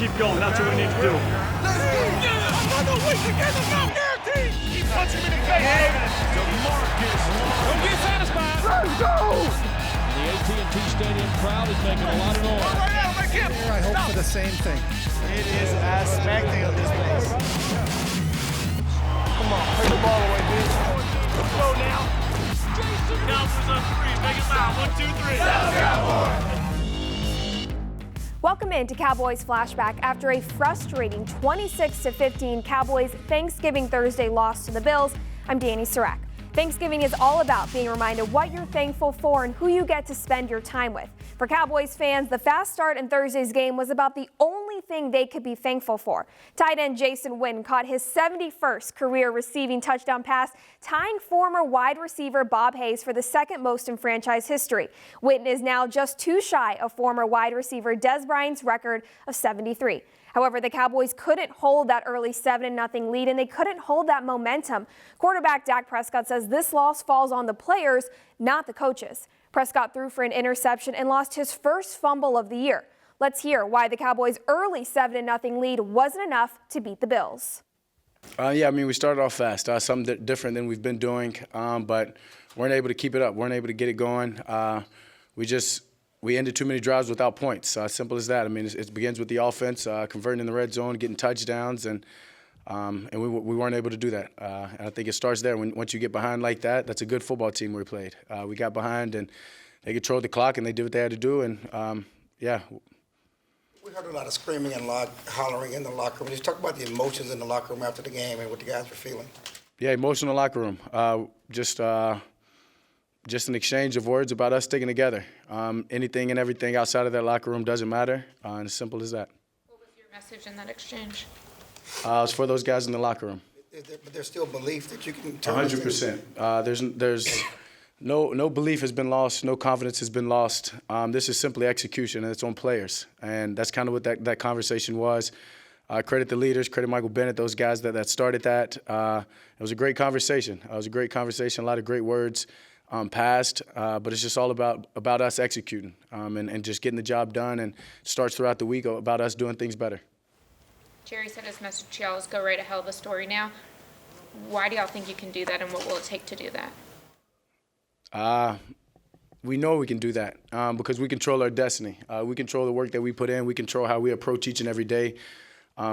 keep going. That's what we need to do. Another week together, not guaranteed. Keep punching him in the face. DeMarcus. Don't get satisfied. Let's go. The AT&T Stadium crowd is making a lot of noise. I hope for the same thing. It is as smackdown in this place. Come on, take the ball away, bitch. Let's go now. Cowboys on 3. Make it loud. 1, 2, 3. Welcome in to Cowboys Flashback. After a frustrating 26-15 Cowboys Thanksgiving Thursday loss to the Bills, I'm Dani Sureck. Thanksgiving is all about being reminded what you're thankful for and who you get to spend your time with. For Cowboys fans, the fast start in Thursday's game was about the only thing they could be thankful for. Tight end Witten caught his 71st career receiving touchdown pass, tying former wide receiver Bob Hayes for the second most in franchise history. Witten is now just 2 shy of former wide receiver Des Bryant's record of 73. However, the Cowboys couldn't hold that early 7-0 lead, and they couldn't hold that momentum. Quarterback Dak Prescott says this loss falls on the players, not the coaches. Prescott threw for an interception and lost his first fumble of the year. Let's hear why the Cowboys' early 7-0 lead wasn't enough to beat the Bills. We started off fast, something different than we've been doing, but weren't able to keep it up, weren't able to get it going. We ended too many drives without points. Simple as that. It begins with the offense, converting in the red zone, getting touchdowns, and we weren't able to do that. And I think it starts there. Once you get behind like that, that's a good football team we played. We got behind, and they controlled the clock, and they did what they had to do, and We heard a lot of screaming and a lot hollering in the locker room. Just talk about the emotions in the locker room after the game and what the guys were feeling. Yeah, emotional locker room. Just an exchange of words about us sticking together. Anything and everything outside of that locker room doesn't matter, and as simple as that. What was your message in that exchange? It's for those guys in the locker room. But there's still belief that you can turn 100%. There's no belief has been lost, no confidence has been lost. This is simply execution, and it's on players, and that's kind of what that conversation was. Credit the leaders, credit Michael Bennett, those guys that started that. It was a great conversation. A lot of great words. Passed, but it's just all about us executing and just getting the job done, and starts throughout the week about us doing things better. Jerry said his message to y'all is go write a hell of a story now. Why do y'all think you can do that, and what will it take to do that? We know we can do that because we control our destiny. We control the work that we put in. We control how we approach each and every day.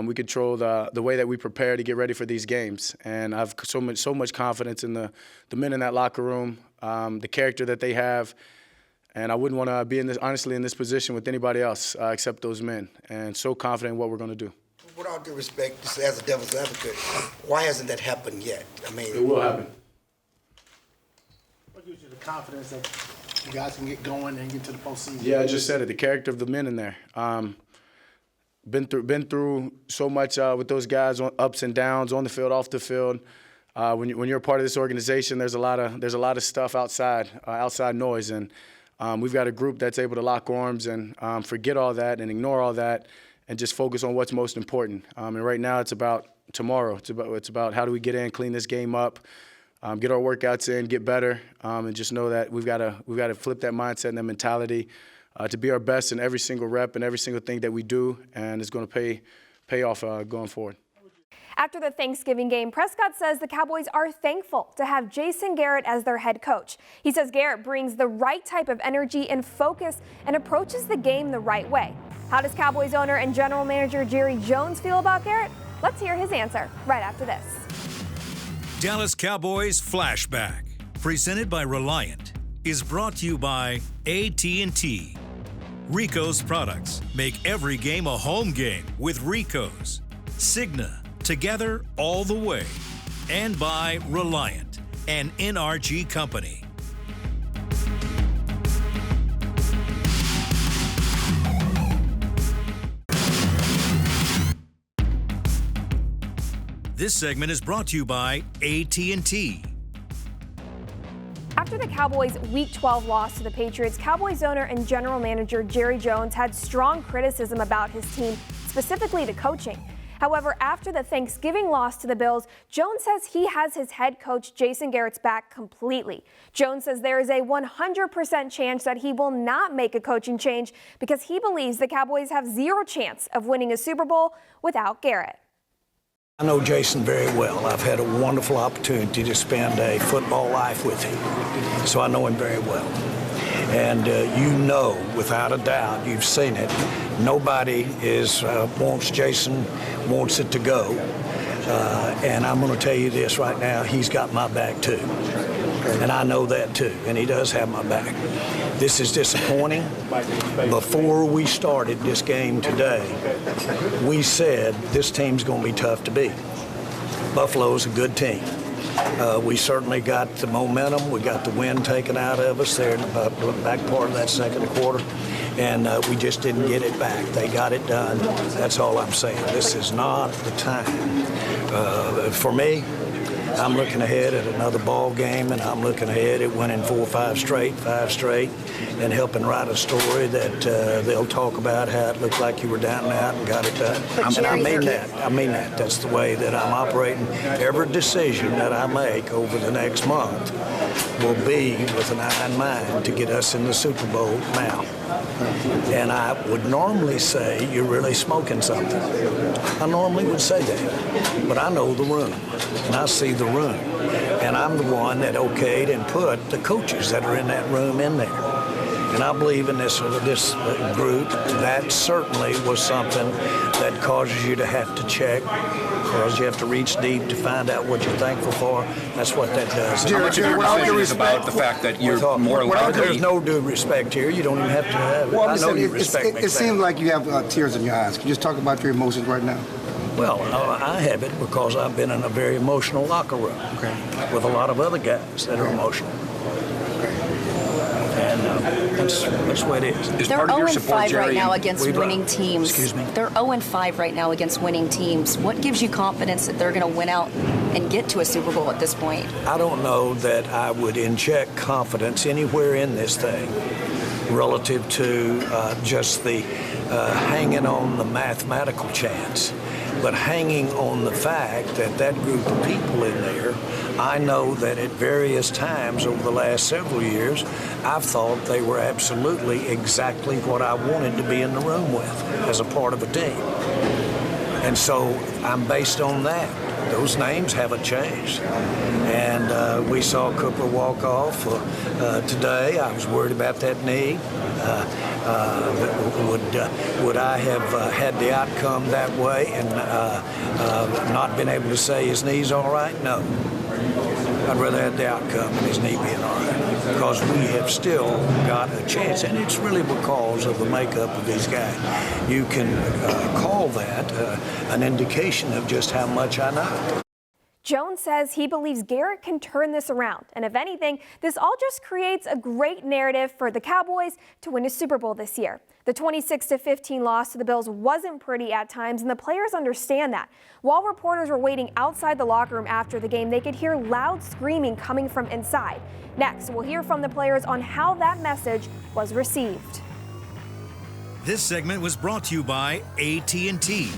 We control the way that we prepare to get ready for these games, and I have so much confidence in the men in that locker room, the character that they have, and I wouldn't want to be in this position with anybody else except those men, and so confident in what we're going to do. With all due respect, just as a devil's advocate, why hasn't that happened yet? It will happen. What gives you the confidence that you guys can get going and get to the postseason? Yeah, I just said it. The character of the men in there. Been through so much with those guys, on ups and downs, on the field, off the field. When you're a part of this organization, there's a lot of stuff outside noise, and we've got a group that's able to lock arms and forget all that and ignore all that, and just focus on what's most important. And right now, it's about tomorrow. It's about how do we get in, clean this game up, get our workouts in, get better, and just know that we've got to flip that mindset and that mentality. To be our best in every single rep and every single thing that we do, and it's going to pay off going forward. After the Thanksgiving game, Prescott says the Cowboys are thankful to have Jason Garrett as their head coach. He says Garrett brings the right type of energy and focus and approaches the game the right way. How does Cowboys owner and general manager Jerry Jones feel about Garrett? Let's hear his answer right after this. Dallas Cowboys Flashback, presented by Reliant, is brought to you by AT&T. Rico's products make every game a home game with Rico's. Cigna, together all the way. And by Reliant, an NRG company. This segment is brought to you by AT&T. After the Cowboys' Week 12 loss to the Patriots, Cowboys owner and general manager Jerry Jones had strong criticism about his team, specifically the coaching. However, after the Thanksgiving loss to the Bills, Jones says he has his head coach Jason Garrett's back completely. Jones says there is a 100% chance that he will not make a coaching change because he believes the Cowboys have zero chance of winning a Super Bowl without Garrett. I know Jason very well. I've had a wonderful opportunity to spend a football life with him, so I know him very well. And you know, without a doubt, you've seen it, nobody wants Jason, wants it to go. And I'm going to tell you this right now, he's got my back too. And I know that too, and he does have my back. This is disappointing. Before we started this game today, we said this team's going to be tough to beat. Buffalo's a good team. We certainly got the momentum. We got the wind taken out of us there in the back part of that second quarter, and we just didn't get it back. They got it done. That's all I'm saying. This is not the time. For me, I'm looking ahead at another ball game, and I'm looking ahead at winning 4 or 5 straight, and helping write a story that they'll talk about how it looked like you were down and out and got it done. And I mean that. I mean that. That's the way that I'm operating. Every decision that I make over the next month will be with an eye in mind to get us in the Super Bowl now. And I would normally say you're really smoking something. I normally would say that. But I know the room, and I see the room. And I'm the one that okayed and put the coaches that are in that room in there. And I believe in this group. That certainly was something that causes you to have to check, because you have to reach deep to find out what you're thankful for. That's what that does. How much of your decision is about the fact that you're more likely... There's no due respect here. You don't even have to have it. Well, I know you respect me. It seems like you have tears in your eyes. Can you just talk about your emotions right now? Well, I have it because I've been in a very emotional locker room with a lot of other guys that are emotional. And that's what it is. They're 0-5 right now against winning teams. Excuse me? They're 0-5 right now against winning teams. What gives you confidence that they're going to win out and get to a Super Bowl at this point? I don't know that I would inject confidence anywhere in this thing relative to just the hanging on the mathematical chance, but hanging on the fact that that group of people in there, I know that at various times over the last several years, I've thought they were absolutely exactly what I wanted to be in the room with as a part of a team. And so I'm based on that. Those names haven't changed. And we saw Cooper walk off today. I was worried about that knee. Would I have had the outcome that way and not been able to say his knee's all right? No. I'd rather have the outcome and his knee being all right, because we have still got a chance, and it's really because of the makeup of these guys. You can call that an indication of just how much I know. Jones says he believes Garrett can turn this around, and if anything, this all just creates a great narrative for the Cowboys to win a Super Bowl this year. The 26-15 loss to the Bills wasn't pretty at times, and the players understand that. While reporters were waiting outside the locker room after the game, they could hear loud screaming coming from inside. Next, we'll hear from the players on how that message was received. This segment was brought to you by AT&T.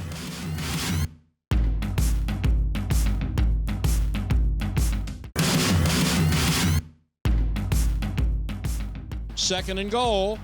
Second and goal.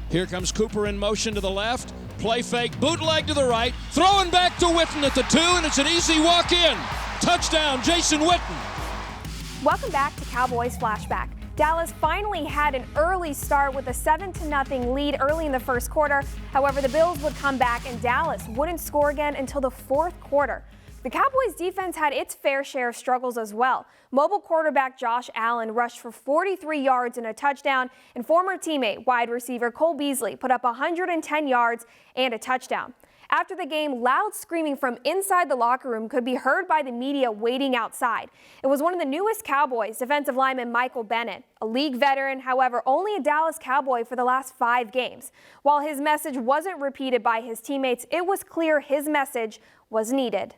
Here comes Cooper in motion to the left. Play fake, bootleg to the right. Throwing back to Witten at the 2, and it's an easy walk in. Touchdown, Jason Witten. Welcome back to Cowboys Flashback. Dallas finally had an early start with a 7-0 lead early in the first quarter. However, the Bills would come back, and Dallas wouldn't score again until the fourth quarter. The Cowboys defense had its fair share of struggles as well. Mobile quarterback Josh Allen rushed for 43 yards and a touchdown, and former teammate wide receiver Cole Beasley put up 110 yards and a touchdown. After the game, loud screaming from inside the locker room could be heard by the media waiting outside. It was one of the newest Cowboys, defensive lineman Michael Bennett, a league veteran, however, only a Dallas Cowboy for the last 5 games. While his message wasn't repeated by his teammates, it was clear his message was needed.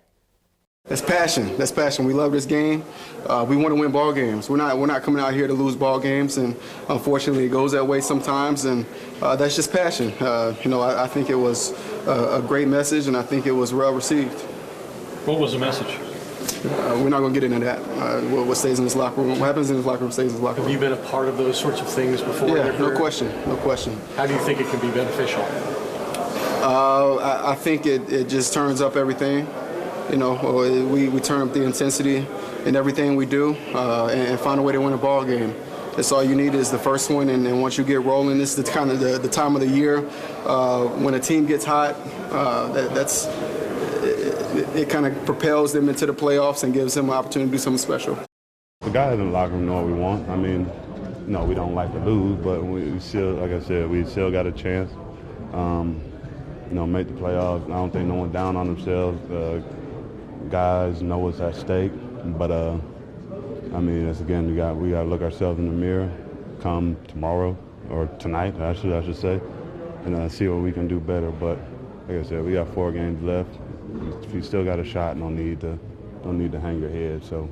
That's passion. That's passion. We love this game. We want to win ball games. We're not coming out here to lose ball games, and unfortunately, it goes that way sometimes. And that's just passion. I think it was a great message, and I think it was well received. What was the message? We're not going to get into that. What stays in this locker room, what happens in this locker room stays in this locker room. Have you been a part of those sorts of things before? Yeah, no question. How do you think it can be beneficial? I think it just turns up everything. We turn up the intensity in everything we do and find a way to win a ball game. That's all you need is the first one, and then once you get rolling, this is the kind of the time of the year when a team gets hot. It kind of propels them into the playoffs and gives them an opportunity to do something special. The guys in the locker room know what we want. I mean, no, we don't like to lose, but we still, like I said, we still got a chance. Make the playoffs. I don't think no one's down on themselves. Guys know what's at stake, but that's again, we got to look ourselves in the mirror come tomorrow or tonight, I should say, and see what we can do better. But like I said, we got 4 games left. If you still got a shot, no need to hang your head. So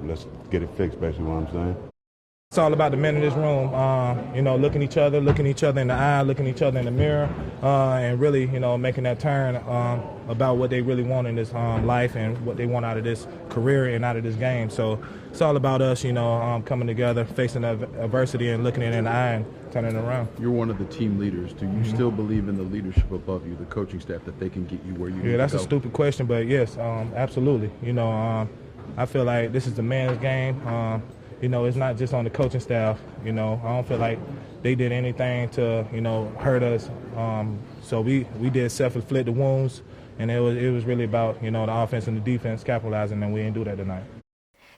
let's get it fixed. Basically, what I'm saying. It's all about the men in this room, looking each other in the eye, looking each other in the mirror, and really, making that turn about what they really want in this life and what they want out of this career and out of this game. So it's all about us, coming together, facing adversity and looking it in the eye and turning it around. You're one of the team leaders. Do you still believe in the leadership above you, the coaching staff, that they can get you where you need to go? Yeah, that's a stupid question, but yes, absolutely. I feel like this is the man's game. It's not just on the coaching staff. I don't feel like they did anything to, hurt us. So we did self-inflicted wounds, and it was really about, the offense and the defense capitalizing, and we didn't do that tonight.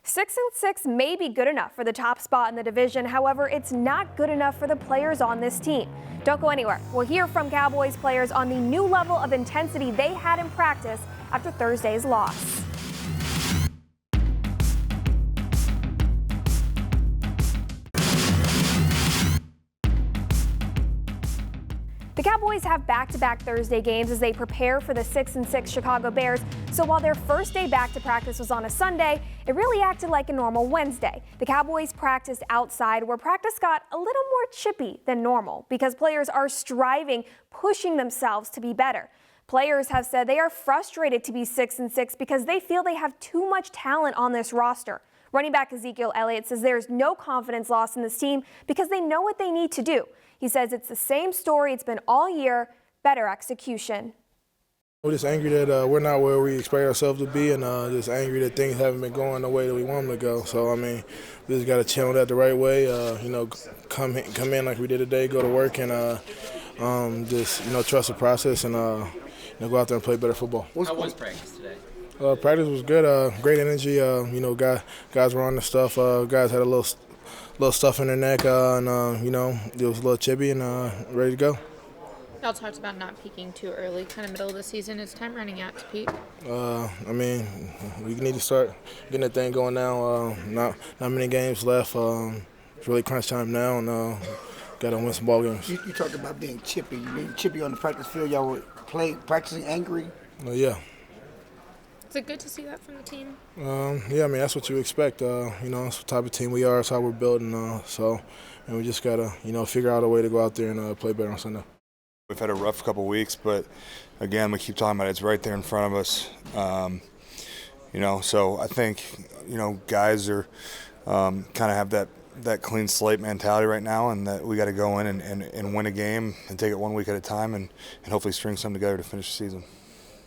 6-6 may be good enough for the top spot in the division. However, it's not good enough for the players on this team. Don't go anywhere. We'll hear from Cowboys players on the new level of intensity they had in practice after Thursday's loss. The Cowboys have back-to-back Thursday games as they prepare for the 6-6 Chicago Bears. So while their first day back to practice was on a Sunday, it really acted like a normal Wednesday. The Cowboys practiced outside, where practice got a little more chippy than normal because players are striving, pushing themselves to be better. Players have said they are frustrated to be 6-6 because they feel they have too much talent on this roster. Running back Ezekiel Elliott says there's no confidence lost in this team because they know what they need to do. He says it's the same story it's been all year, better execution. We're just angry that we're not where we expect ourselves to be, and just angry that things haven't been going the way that we want them to go. So, we just got to channel that the right way, come in like we did today, go to work, and just, trust the process and, go out there and play better football. How was practice today? Practice was good, great energy. Guys were on the stuff. Guys had a little stuff in their neck, and it was a little chippy and ready to go. Y'all talked about not peaking too early, kind of middle of the season. Is time running out to peak? We need to start getting that thing going now. Not many games left. It's really crunch time now, and got to win some ball games. You talked about being chippy. You being chippy on the practice field. Y'all were practicing angry? Yeah. Is it good to see that from the team? That's what you expect. It's the type of team we are. It's how we're building. And we just got to, figure out a way to go out there and play better on Sunday. We've had a rough couple weeks, but again, we keep talking about it. It's right there in front of us. So I think, guys are kind of have that clean slate mentality right now, and that we got to go in and win a game and take it one week at a time and hopefully string something together to finish the season.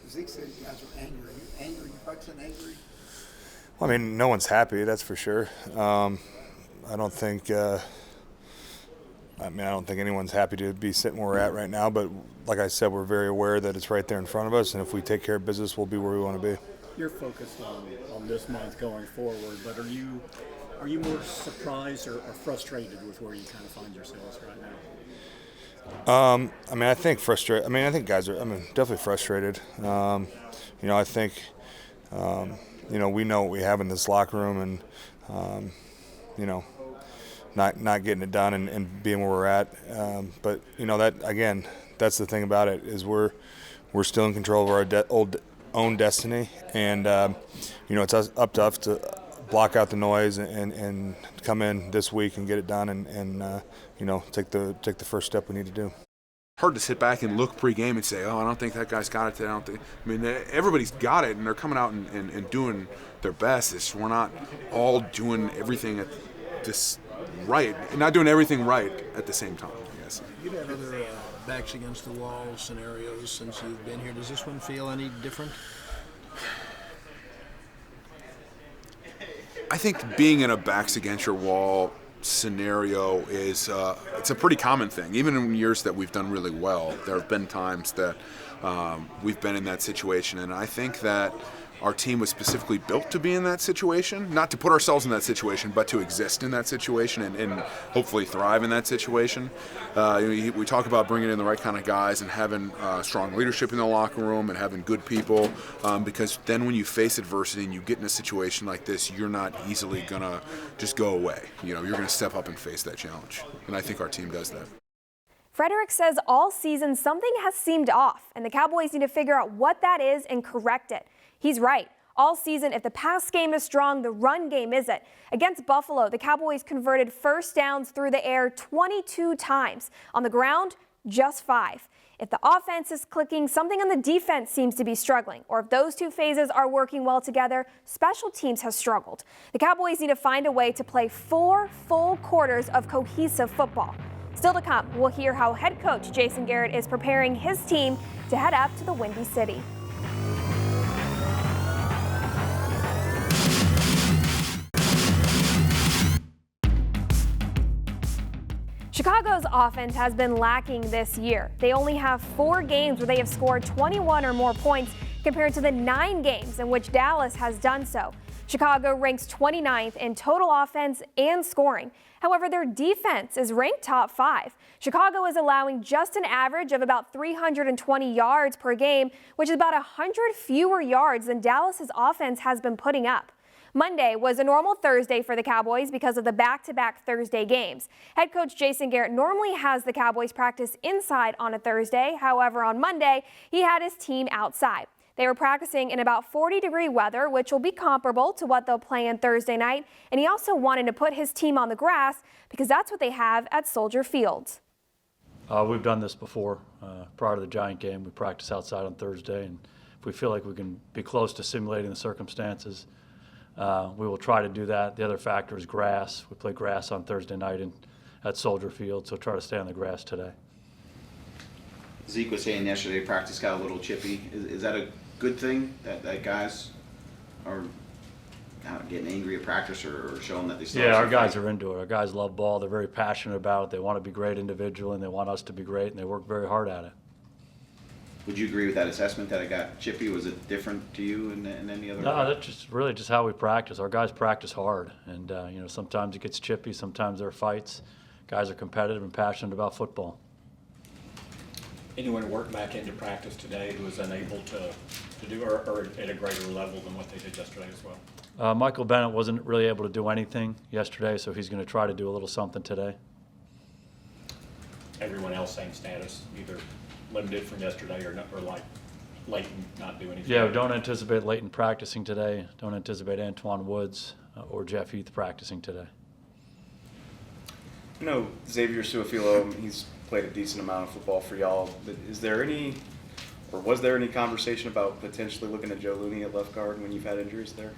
Zeke said you guys were angry. Are you angry? You practicing angry? Well, no one's happy, that's for sure. I don't think anyone's happy to be sitting where we're at right now, but like I said, we're very aware that it's right there in front of us, and if we take care of business, we'll be where we want to be. You're focused on this month going forward, but are you more surprised or frustrated with where you kind of find yourselves right now? I think frustrated. I think guys are. Definitely frustrated. I think, we know what we have in this locker room, and not getting it done and being where we're at. But that again, that's the thing about it is we're still in control of our own destiny, and it's up to us to block out the noise and come in this week and get it done, and take the first step we need to do. Hard to sit back and look pre-game and say, oh, I don't think that guy's got it today. I mean, everybody's got it, and they're coming out and doing their best. It's we're not all doing everything at this right, not doing everything right at the same time, I guess. You've had other backs against the wall scenarios since you've been here. Does this one feel any different? I think being in a backs against your wall scenario is it's a pretty common thing. Even in years that we've done really well, there have been times that we've been in that situation, and I think that our team was specifically built to be in that situation, not to put ourselves in that situation, but to exist in that situation and hopefully thrive in that situation. We talk about bringing in the right kind of guys and having strong leadership in the locker room and having good people, because then when you face adversity and you get in a situation like this, you're not easily going to just go away. You're going to step up and face that challenge, and I think our team does that. Frederick says all season something has seemed off, and the Cowboys need to figure out what that is and correct it. He's right. All season, if the pass game is strong, the run game isn't. Against Buffalo, the Cowboys converted first downs through the air 22 times. On the ground, just 5. If the offense is clicking, something on the defense seems to be struggling. Or if those two phases are working well together, special teams has struggled. The Cowboys need to find a way to play 4 full quarters of cohesive football. Still to come, we'll hear how head coach Jason Garrett is preparing his team to head up to the Windy City. Chicago's offense has been lacking this year. They only have 4 games where they have scored 21 or more points compared to the 9 games in which Dallas has done so. Chicago ranks 29th in total offense and scoring. However, their defense is ranked top 5. Chicago is allowing just an average of about 320 yards per game, which is about 100 fewer yards than Dallas's offense has been putting up. Monday was a normal Thursday for the Cowboys because of the back-to-back Thursday games. Head coach Jason Garrett normally has the Cowboys practice inside on a Thursday. However, on Monday, he had his team outside. They were practicing in about 40-degree weather, which will be comparable to what they'll play on Thursday night. And he also wanted to put his team on the grass because that's what they have at Soldier Field. We've done this before. Prior to the Giant game, we practice outside on Thursday, and if we feel like we can be close to simulating the circumstances, we will try to do that. The other factor is grass. We play grass on Thursday night at Soldier Field, so try to stay on the grass today. Zeke was saying yesterday practice got a little chippy. Is that a good thing that guys are getting angry at practice or showing that they still Yeah, our guys are into it. Our guys love ball. They're very passionate about it. They want to be great individually, and they want us to be great, and they work very hard at it. Would you agree with that assessment that it got chippy? Was it different to you in any other way? No, that's just really just how we practice. Our guys practice hard, and sometimes it gets chippy, sometimes there are fights. Guys are competitive and passionate about football. Anyone work back into practice today who was unable to do or at a greater level than what they did yesterday as well? Michael Bennett wasn't really able to do anything yesterday, so he's going to try to do a little something today. Everyone else same status, either limited from yesterday or like Leighton not do anything? Yeah, we don't anticipate Leighton practicing today. Don't anticipate Antoine Woods or Jeff Heath practicing today. I know Xavier Suafilo, he's played a decent amount of football for y'all, but is there any, or was there any conversation about potentially looking at Joe Looney at left guard when you've had injuries there?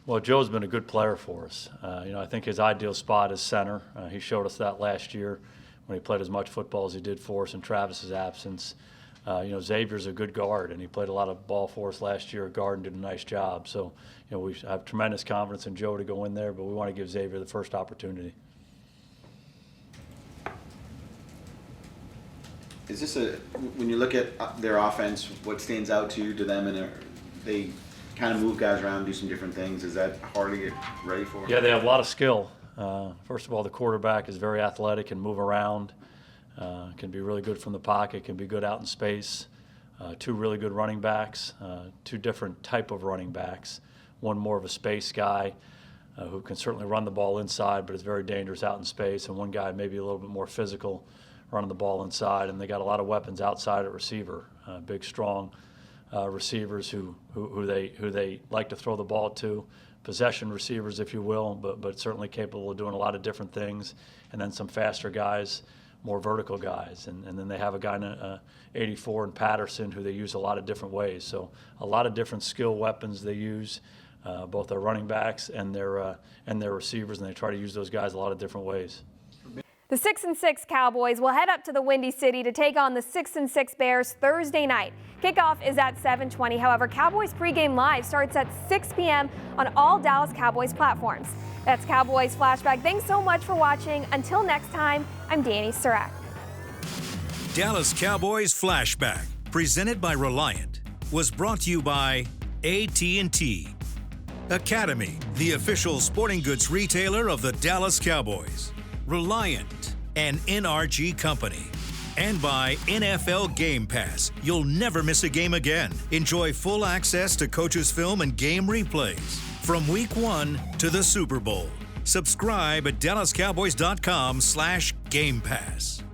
Well, Joe's been a good player for us. I think his ideal spot is center. He showed us that last year when he played as much football as he did for us in Travis's absence. Xavier's a good guard, and he played a lot of ball for us last year at guard and did a nice job. So, we have tremendous confidence in Joe to go in there, but we want to give Xavier the first opportunity. Is this when you look at their offense, what stands out to you to them, and they kind of move guys around, do some different things? Is that hard to get ready for? Yeah, they have a lot of skill. First of all, the quarterback is very athletic and move around. Can be really good from the pocket, can be good out in space. 2 really good running backs, 2 different type of running backs. One more of a space guy who can certainly run the ball inside, but is very dangerous out in space. And one guy maybe a little bit more physical, running the ball inside. And they got a lot of weapons outside at receiver. Big, strong receivers who they like to throw the ball to, possession receivers, if you will, but certainly capable of doing a lot of different things, and then some faster guys, more vertical guys, and then they have a guy in 84 in Patterson who they use a lot of different ways. So a lot of different skill weapons they use, both their running backs and their receivers, and they try to use those guys a lot of different ways. The 6-6 Cowboys will head up to the Windy City to take on the 6-6 Bears Thursday night. Kickoff is at 7:20. However, Cowboys pregame live starts at 6 p.m. on all Dallas Cowboys platforms. That's Cowboys Flashback. Thanks so much for watching. Until next time, I'm Dani Sureck. Dallas Cowboys Flashback, presented by Reliant, was brought to you by AT&T. Academy, the official sporting goods retailer of the Dallas Cowboys. Reliant, an NRG company. And by NFL Game Pass. You'll never miss a game again. Enjoy full access to coaches' film and game replays from Week 1 to the Super Bowl. Subscribe at DallasCowboys.com/Game Pass.